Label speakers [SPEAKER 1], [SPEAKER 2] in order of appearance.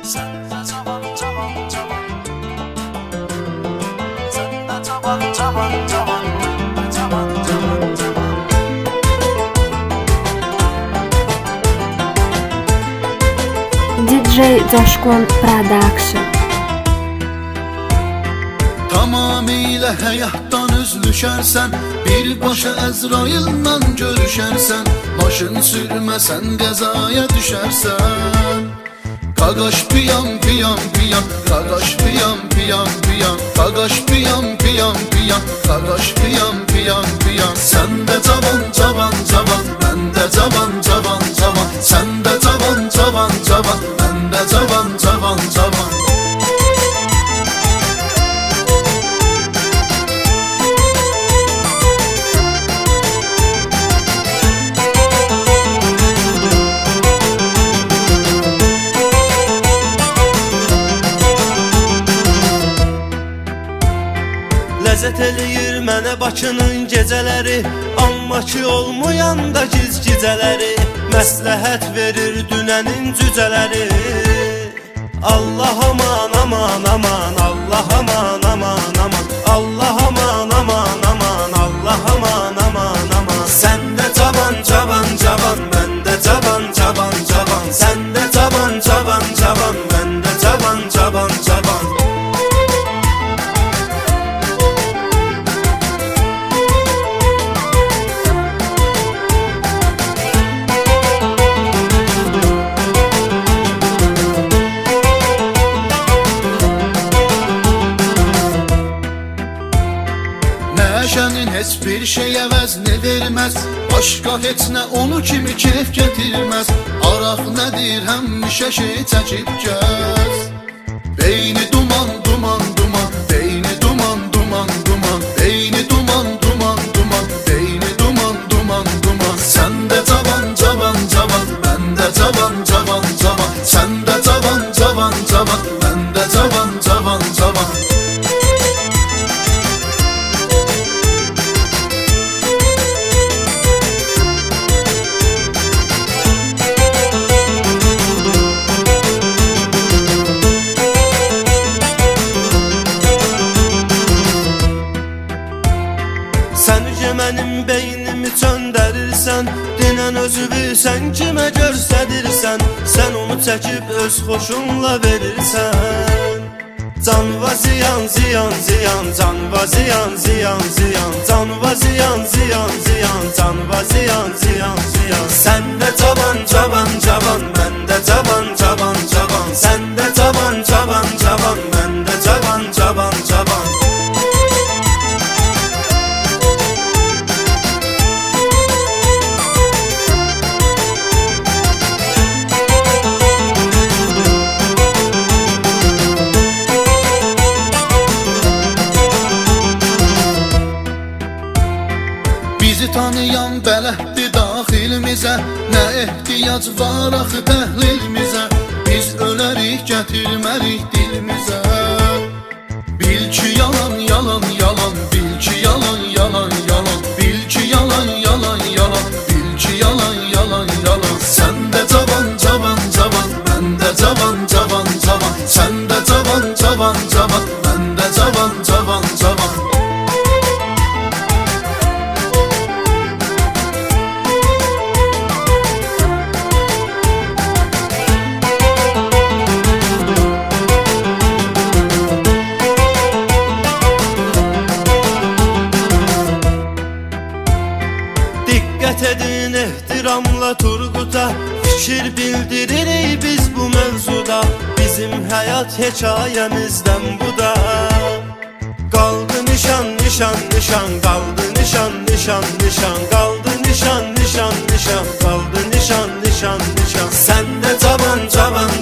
[SPEAKER 1] Sen de cavan cavan cavan, sen de cavan cavan cavan, cavan cavan cavan.
[SPEAKER 2] DJ Coşkun Production.
[SPEAKER 3] Tamamilə həyatdan üzlüşərsən, birbaşa Əzraillə görüşərsən, maşın sürməsən qəzaya düşərsən. Qaqaş piyam piyam piyam, qaqaş piyam piyam piyam, qaqaş piyam piyam piyam, qaqaş piyam piyam piyam. Sən də cavan cavan cavan, mən də cavan cavan cavan, sən də cavan cavan cavan, mən də cavan cavan cavan.
[SPEAKER 4] Ləzzət eləyir mənə Bakının gecələri, amma ki olmayan da giz-gicələri. Məsləhət verir dünənin cücələri. Allah aman aman aman, Allah aman aman aman, Allah aman aman aman, Allah aman aman aman. Sən də cavan cavan cavan, mən də cavan cavan cavan, sən də cavan cavan cavan, mən də cavan cavan cavan.
[SPEAKER 3] Nəşənin heç bir şey əvəzni verməz, başqa heç nə onu kimi keyf gətirməz. Araq nədir həmişə şey çəkib gəz. Beyni duman duman duman, beyni duman duman duman, beyni duman duman duman, beyni duman duman duman. Sən də cavan cavan cavan, mən də cavan cavan cavan, sən də cavan cavan cavan, mən də cavan cavan cavan.
[SPEAKER 4] Sən ücə mənim beynimi çöndərirsən, dinən özü bilsən kimə göstərirsən, sən onu çəkib öz xoşunla verirsən. Canva ziyan ziyan ziyan, canva ziyan ziyan ziyan, canva ziyan ziyan ziyan, canva ziyan ziyan ziyan. Sən də cavan cavan cavan, mən də cavan cavan cavan, sən də cavan cavan cavan, mən də cavan cavan cavan.
[SPEAKER 3] Bizi tanıyan bələddir daxilimizə, nə ehtiyac var axı təhlilimizə. Biz ölərik gətirmərik dilimizə. Bil ki yalan yalan yalan, bil ki yalan yalan yalan, bil ki yalan yalan yalan, bil ki yalan yalan yalan. Sən də cavan cavan cavan, mən də cavan cavan cavan, sən də cavan cavan cavan, mən də cavan cavan cavan.
[SPEAKER 4] Diqqət edin ehtiramla Turquta, fikir bildiririk biz bu mövzuda. Bizim həyat hekayəmizdən bu da. Qaldı nişan nişan nişan, qaldı nişan nişan nişan, qaldı nişan nişan nişan, qaldı nişan nişan nişan. Sən də cavan cavan